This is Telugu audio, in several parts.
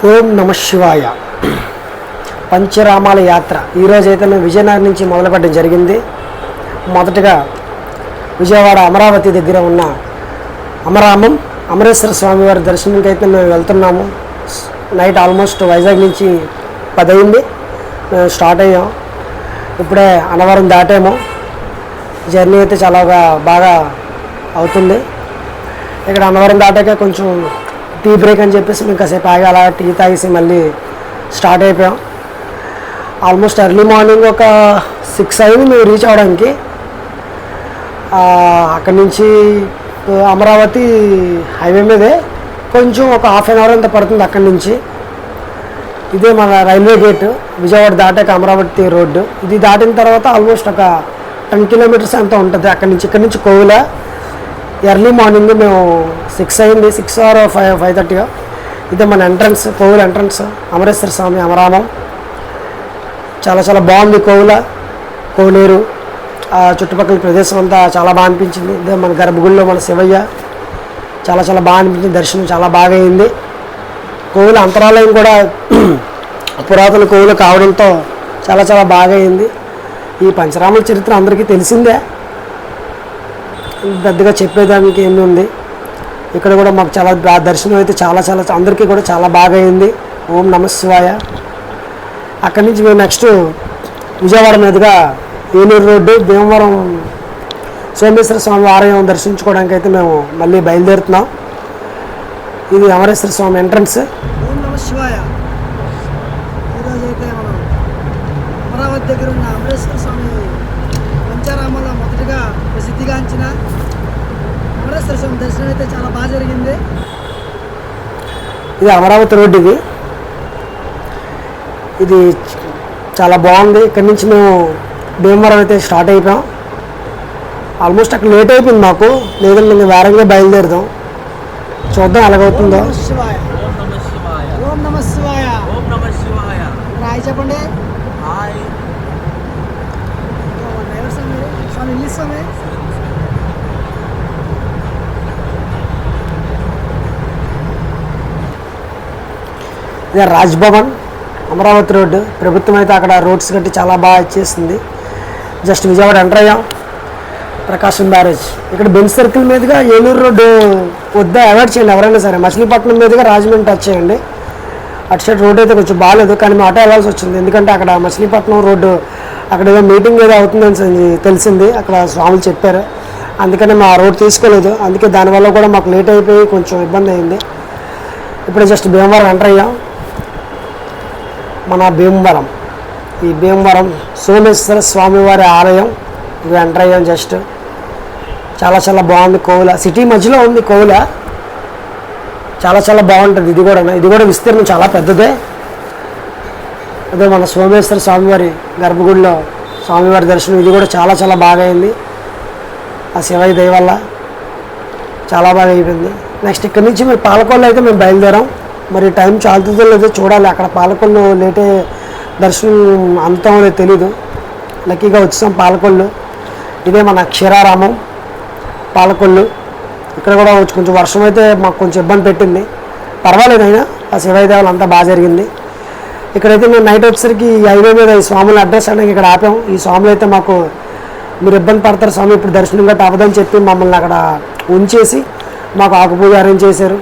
ఓం నమ శివాయ. పంచరామాల యాత్ర ఈరోజైతే మేము విజయనగరం నుంచి మొదలుపెట్టడం జరిగింది. మొదటగా విజయవాడ అమరావతి దగ్గర ఉన్న అమరామం అమరేశ్వర స్వామివారి దర్శనంకి అయితే మేము వెళ్తున్నాము. నైట్ ఆల్మోస్ట్ వైజాగ్ నుంచి 10 అయింది, మేము స్టార్ట్ అయ్యాం. ఇప్పుడే అన్నవరం దాటాము. జర్నీ అయితే చాలా బాగా అవుతుంది. ఇక్కడ అన్నవరం దాటాక కొంచెం టీ బ్రేక్ అని చెప్పేసి మేము కాసేపు ఆగి అలా టీ తాగేసి మళ్ళీ స్టార్ట్ అయిపోయాం. ఆల్మోస్ట్ ఎర్లీ మార్నింగ్ ఒక 6 అయింది మేము రీచ్ అవ్వడానికి. అక్కడి నుంచి అమరావతి హైవే మీదే కొంచెం ఒక హాఫ్ అన్ అవర్ అంత పడుతుంది అక్కడి నుంచి. ఇదే మన రైల్వే గేట్, విజయవాడ దాటాక అమరావతి రోడ్డు. ఇది దాటిన తర్వాత ఆల్మోస్ట్ ఒక 10 కిలోమీటర్స్ అంతా ఉంటుంది అక్కడి నుంచి. ఇక్కడి నుంచి కోవిల ఎర్లీ మార్నింగ్ మేము 6 అయింది, 6 or 5:30. ఇదే మన ఎంట్రన్స్, కోవిల ఎంట్రన్స్ అమరేశ్వర స్వామి అమరామం. చాలా చాలా బాగుంది కోవలేరు ఆ చుట్టుపక్కల ప్రదేశం అంతా చాలా బాగా అనిపించింది. ఇదే మన గర్భగుడిలో మన శివయ్య చాలా చాలా బాగా అనిపించింది. దర్శనం చాలా బాగా అయింది. కోవిల అంతరాలయం కూడా పురాతన కోవిల కావడంతో చాలా చాలా బాగా అయింది. ఈ పంచరాముల చరిత్ర అందరికీ తెలిసిందే, పెద్దగా చెప్పేదానికి ఏమి ఉంది. ఇక్కడ కూడా మాకు చాలా దర్శనం అయితే చాలా చాలా అందరికీ కూడా చాలా బాగా అయింది. ఓం నమ శివాయ. అక్కడి నుంచి మేము నెక్స్ట్ విజయవాడ మీదుగా ఏలూరు రోడ్డు భీమవరం సోమేశ్వర స్వామి ఆలయం దర్శించుకోవడానికి అయితే మేము మళ్ళీ బయలుదేరుతున్నాం. ఇది అమరేశ్వర స్వామి ఎంట్రన్స్. ఓం నమ శివాయ. ఈరోజు అయితే మనం అమరావతి దగ్గర ఉన్న అమరేశ్వర స్వామి పంచారామాల మొదటిగా ప్రసిద్ధిగాంచిన అమరేశ్వర స్వామి దర్శనం అయితే చాలా బాగా జరిగింది. ఇది అమరావతి రోడ్డు. ఇది చాలా బాగుంది. ఇక్కడి నుంచి మేము భీమవరం అయితే స్టార్ట్ అయిపోయాం. ఆల్మోస్ట్ అక్కడ లేట్ అయిపోయింది మాకు, లేదంటే ఇంకా వేరంగా బయలుదేరుదాం. చూద్దాం ఎలాగవుతుందో. ఓం నమ శివాయ. రాయి చెప్పండి. ఇదే రాజ్భవన్ అమరావతి రోడ్డు. ప్రభుత్వం అయితే అక్కడ రోడ్స్ కట్టి చాలా బాగా ఇచ్చేసింది. జస్ట్ విజయవాడ ఎంటర్ అయ్యాం. ప్రకాశం బ్యారేజ్ ఇక్కడ బెంచ్ సర్కిల్ మీదుగా ఏలూరు రోడ్డు వద్ద అవాయిడ్ చేయండి ఎవరైనా సరే. మచిలీపట్నం మీదుగా రాజమండ్రి టచ్ చేయండి. అటు సైడ్ రోడ్ అయితే కొంచెం బాగాలేదు, కానీ మేము అటే వెళ్ళాల్సి వచ్చింది. ఎందుకంటే అక్కడ మచిలీపట్నం రోడ్డు అక్కడ ఏదో మీటింగ్ ఏదో అవుతుందని తెలిసింది, అక్కడ స్వాములు చెప్పారు. అందుకని మేము ఆ రోడ్ తీసుకోలేదు. అందుకే దానివల్ల కూడా మాకు లేట్ అయిపోయి కొంచెం ఇబ్బంది అయింది. ఇప్పుడు జస్ట్ భీమవరం ఎంటర్ అయ్యాం. మన భీమవరం, ఈ భీమవరం సోమేశ్వర స్వామివారి ఆలయం ఇది ఎంటర్ అయ్యాం. జస్ట్ చాలా చాలా బాగుంది. కోవిల సిటీ మధ్యలో ఉంది. కోవిల చాలా చాలా బాగుంటుంది. ఇది కూడా విస్తీర్ణం చాలా పెద్దదే. అదే మన సోమేశ్వర స్వామివారి గర్భగుడిలో స్వామివారి దర్శనం ఇది కూడా చాలా చాలా బాగా అయింది. ఆ శివయ్య దయ వల్ల చాలా బాగా అయిపోయింది. నెక్స్ట్ ఇక్కడి నుంచి మరి పాలకొల్లు అయితే మేము బయలుదేరాం. మరి టైం చాలుతుందో లేదో చూడాలి. అక్కడ పాలకొల్లు లేటే దర్శనం అంతం అనేది తెలీదు. లక్కీగా వచ్చాం పాలకొల్లు. ఇదే మన క్షీరారామం పాలకొల్లు. ఇక్కడ కూడా కొంచెం వర్షం అయితే మాకు కొంచెం ఇబ్బంది పెట్టింది, పర్వాలేదు. అయినా ఆ శివయ్య దేవాలు అంతా బాగా జరిగింది. ఇక్కడైతే మేము నైట్ వచ్చేసరికి ఈ హైవే మీద ఈ స్వాముల అడ్రస్ అనేది ఇక్కడ ఆపాం. ఈ స్వాములు అయితే మాకు మీరు ఇబ్బంది పడతారు స్వామి, ఇప్పుడు దర్శనం గట్ట అవ్వదని చెప్పి మమ్మల్ని అక్కడ ఉంచేసి మాకు ఆకుపూజ అరేంజ్ చేశారు.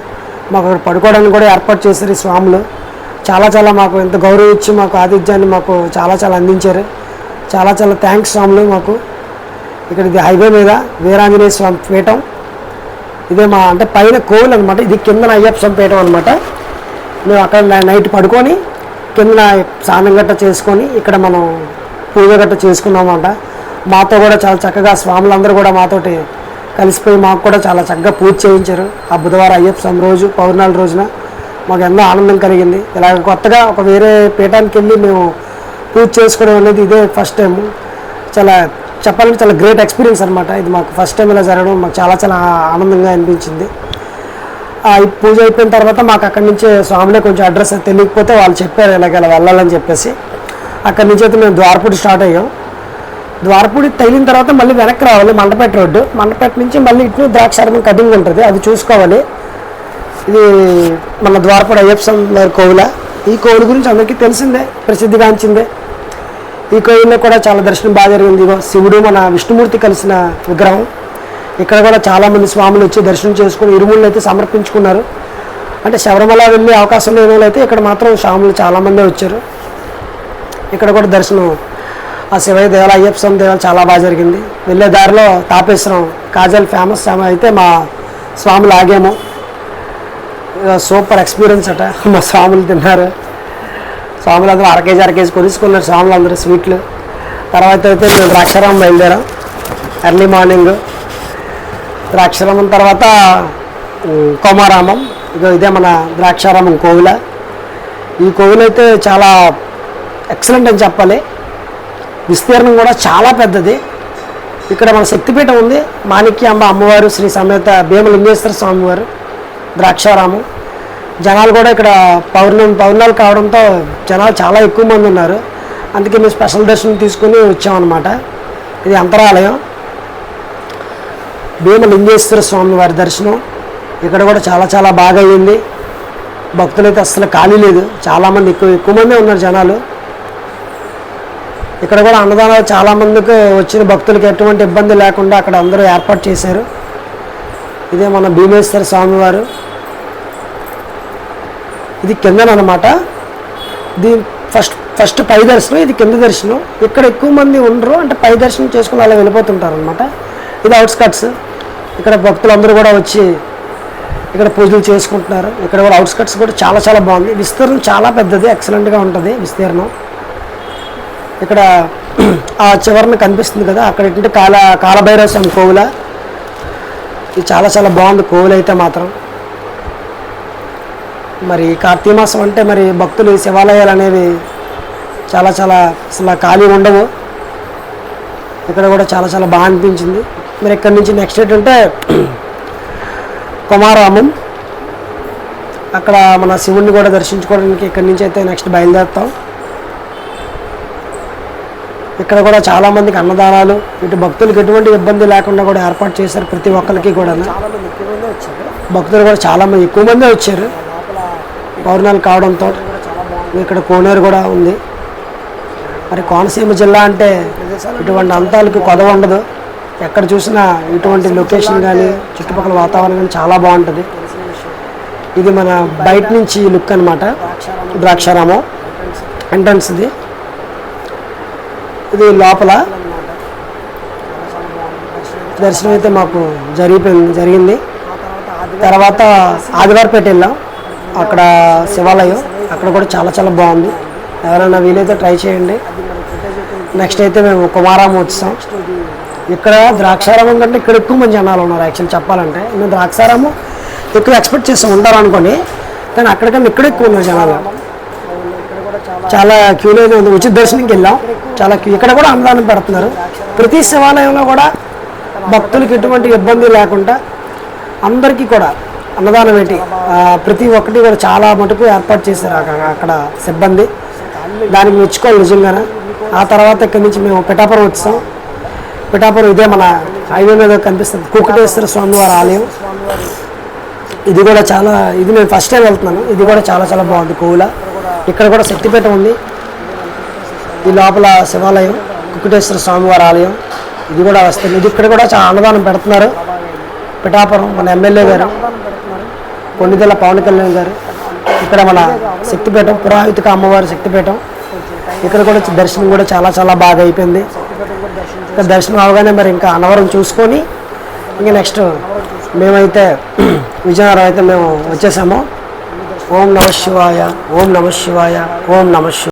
మాకు అక్కడ పడుకోవడానికి కూడా ఏర్పాటు చేశారు ఈ స్వాములు. చాలా చాలా మాకు ఎంత గౌరవం ఇచ్చి మాకు ఆతిథ్యాన్ని మాకు చాలా చాలా అందించారు. చాలా చాలా థ్యాంక్స్ స్వాములు మాకు. ఇక్కడ ఇది హైవే మీద వీరాంజనేయ స్వామి పీఠం. ఇదే మా అంటే పైన కోవిల్ అనమాట, ఇది కిందన అయ్యప్ప స్వామి పీఠం అనమాట. మేము అక్కడ నైట్ పడుకొని కింద స్నానం గట్ట చేసుకొని ఇక్కడ మనం పూజ గట్ట చేసుకున్నామంట. మాతో కూడా చాలా చక్కగా స్వాములందరూ కూడా మాతోటి కలిసిపోయి మాకు కూడా చాలా చక్కగా పూజ చేయించారు. ఆ బుధవారం అయ్యప్ప స్వామి రోజు పౌర్ణాల రోజున మాకు ఎంతో ఆనందం కలిగింది. ఇలాగ కొత్తగా ఒక వేరే పీఠానికి వెళ్ళి మేము పూజ చేసుకోవడం అనేది ఇదే ఫస్ట్ టైం. చాలా చెప్పాలంటే చాలా గ్రేట్ ఎక్స్పీరియన్స్ అనమాట. ఇది మాకు ఫస్ట్ టైం ఇలా జరగడం మాకు చాలా చాలా ఆనందంగా అనిపించింది. ఈ పూజ అయిపోయిన తర్వాత మాకు అక్కడి నుంచే స్వామినే కొంచెం అడ్రస్ తెలియకపోతే వాళ్ళు చెప్పారు ఇలాగ ఇలా వెళ్ళాలని చెప్పేసి. అక్కడి నుంచి అయితే మేము ద్వారపూడి స్టార్ట్ అయ్యాం. ద్వారపూడి తగిలిన తర్వాత మళ్ళీ వెనక్కి రావాలి మండపేట రోడ్డు. మండపేట నుంచి మళ్ళీ ఇటు ద్రాక్షారామం కటింగ్ ఉంటుంది, అది చూసుకోవాలి. ఇది మన ద్వారపూడి అయ్యప్ప స్వామి వారి కోవిల. ఈ కోవిల గురించి అందరికీ తెలిసిందే, ప్రసిద్ధిగాంచిందే. ఈ కోవిల్లో కూడా చాలా దర్శనం బాగా జరిగింది. ఇగో శివుడు మన విష్ణుమూర్తి కలిసిన విగ్రహం. ఇక్కడ కూడా చాలామంది స్వాములు వచ్చి దర్శనం చేసుకుని ఇరుముళ్ళు అయితే సమర్పించుకున్నారు. అంటే శబరిమల వెళ్ళే అవకాశం లేని వాళ్ళు అయితే ఇక్కడ మాత్రం స్వాములు చాలామంది వచ్చారు. ఇక్కడ కూడా దర్శనం ఆ శివయ్య దేవాలయం, అయ్యప్ప స్వామి దేవాలయం చాలా బాగా జరిగింది. వెళ్ళే దారిలో తాపేశ్వరం కాజల్ ఫేమస్ అయితే మా స్వాములు ఆగాము. సూపర్ ఎక్స్పీరియన్స్ అట. మా స్వాములు తిన్నారు. స్వాములు అందరూ అరకేజీ కొనుక్కున్నారు స్వాములు అందరూ స్వీట్లు. తర్వాత అయితే మేము ద్రాక్షారామం బయలుదేరాం ఎర్లీ మార్నింగ్. ద్రాక్షారామం తర్వాత కోమారామం. ఇదే మన ద్రాక్షారామం కోవిల. ఈ కోవిల అయితే చాలా ఎక్సలెంట్ అని చెప్పాలి. విస్తీర్ణం కూడా చాలా పెద్దది. ఇక్కడ మన శక్తిపీఠం ఉంది, మాణిక్యాంబ అమ్మవారు, శ్రీ సమేత భీమలింగేశ్వర స్వామివారు, ద్రాక్షారామం. జనాలు కూడా ఇక్కడ పౌర్ణాలు కావడంతో జనాలు చాలా ఎక్కువ మంది ఉన్నారు. అందుకే మేము స్పెషల్ దర్శనం తీసుకుని వచ్చామన్నమాట. ఇది అంతరాలయం, భీమలింగేశ్వర స్వామి వారి దర్శనం. ఇక్కడ కూడా చాలా చాలా బాగా అయ్యింది. భక్తులైతే అసలు ఖాళీ లేదు, చాలామంది ఎక్కువ మందే ఉన్నారు జనాలు. ఇక్కడ కూడా అన్నదానాలు చాలామందికి వచ్చిన భక్తులకి ఎటువంటి ఇబ్బంది లేకుండా అక్కడ అందరూ ఏర్పాటు చేశారు. ఇదే మన భీమేశ్వర స్వామివారు. ఇది కిందనమాట. దీని ఫస్ట్ పై దర్శనం, ఇది కింద దర్శనం. ఇక్కడ ఎక్కువ మంది ఉండరు, అంటే పై దర్శనం చేసుకుని అలా వెళ్ళిపోతుంటారు అనమాట. ఇది అవుట్స్కట్స్. ఇక్కడ భక్తులందరూ కూడా వచ్చి ఇక్కడ పూజలు చేసుకుంటున్నారు. ఇక్కడ కూడా అవుట్స్కట్స్ కూడా చాలా చాలా బాగుంది. విస్తీర్ణం చాలా పెద్దది, ఎక్సలెంట్గా ఉంటుంది విస్తీర్ణం. ఇక్కడ ఆ చివరన కనిపిస్తుంది కదా, అక్కడ ఏంటంటే కాలభైరవ స్వామి కోవిల. ఇది చాలా చాలా బాగుంది కోవిల అయితే మాత్రం. మరి కార్తీక మాసం అంటే మరి భక్తులు శివాలయాలు అనేవి చాలా చాలా అసలు ఖాళీ ఉండవు. ఇక్కడ కూడా చాలా చాలా బాగా అనిపించింది. మరి ఇక్కడ నుంచి నెక్స్ట్ ఏంటంటే కుమారామం. అక్కడ మన శివుడిని కూడా దర్శించుకోవడానికి ఇక్కడి నుంచి అయితే నెక్స్ట్ బయలుదేరుతాం. ఇక్కడ కూడా చాలామందికి అన్నదానాలు, ఇటు భక్తులకు ఎటువంటి ఇబ్బంది లేకుండా కూడా ఏర్పాటు చేశారు. ప్రతి ఒక్కరికి కూడా భక్తులు కూడా చాలామంది ఎక్కువ మందే వచ్చారు పౌర్ణాలు కావడంతో. ఇక్కడ కోనేరు కూడా ఉంది. మరి కోనసీమ జిల్లా అంటే ఇటువంటి అంతాలకు కొదవ ఉండదు. ఎక్కడ చూసినా ఇటువంటి లొకేషన్ కానీ చుట్టుపక్కల వాతావరణం కానీ చాలా బాగుంటుంది. ఇది మన బయట నుంచి లుక్ అనమాట. ద్రాక్షారామం ఎంట్రన్స్ ఇది. ఇది లోపల దర్శనం అయితే మాకు జరిగింది. తర్వాత ఆదివారపేట వెళ్ళాం. అక్కడ శివాలయం, అక్కడ కూడా చాలా చాలా బాగుంది. ఎవరైనా వీలైతే ట్రై చేయండి. నెక్స్ట్ అయితే మేము కుమారామం వచ్చాం. ఇక్కడ ద్రాక్షారామం కంటే ఇక్కడ ఎక్కువ మంది జనాలు ఉన్నారు. యాక్చువల్ చెప్పాలంటే మేము ద్రాక్షారామం ఎక్కువ ఎక్స్పెక్ట్ చేస్తాం ఉంటారనుకొని, కానీ అక్కడికన్నా ఇక్కడ ఎక్కువ ఉన్నారు జనాలు. చాలా క్యూలో ఉంది. ఉచిత దర్శనంకి వెళ్ళాం, చాలా క్యూ. ఇక్కడ కూడా అన్నదానం పెడుతున్నారు. ప్రతి శివాలయంలో కూడా భక్తులకి ఎటువంటి ఇబ్బంది లేకుండా అందరికీ కూడా అన్నదానం ఏంటి ప్రతి ఒక్కటి కూడా చాలా మటుకు ఏర్పాటు చేశారు అక్కడ సిబ్బంది. దానికి మెచ్చుకోవాలి నిజంగానే. ఆ తర్వాత ఇక్కడి నుంచి మేము పిఠాపురం వచ్చాం. పిఠాపురం ఇదే మన హైవే మీద కనిపిస్తుంది కుక్కటేశ్వర స్వామివారి ఆలయం. ఇది కూడా చాలా, ఇది నేను ఫస్ట్ టైం వెళ్తున్నాను. ఇది కూడా చాలా చాలా బాగుంది కోవిల. ఇక్కడ కూడా శక్తిపీఠం ఉంది. ఈ లోపల శివాలయం, కుక్కటేశ్వర స్వామివారి ఆలయం. ఇది కూడా వస్తుంది. ఇది ఇక్కడ కూడా చాలా అన్నదానం పెడుతున్నారు. పిఠాపురం మన ఎమ్మెల్యే గారు కొన్నిదెల పవన్ కళ్యాణ్ గారు. ఇక్కడ మన శక్తిపీఠం, పురాహితిక అమ్మవారి శక్తిపీఠం. ఇక్కడ కూడా దర్శనం కూడా చాలా చాలా బాగా అయిపోయింది. ఇక్కడ దర్శనం అవగానే మరి ఇంకా అన్నవరం చూసుకొని ఇంకా నెక్స్ట్ మేమైతే విజయనగరం అయితే మేము వచ్చేసాము. ఓం నమ శివాయ, ఓం నమ శివాయ, ఓం నమ శివాయ.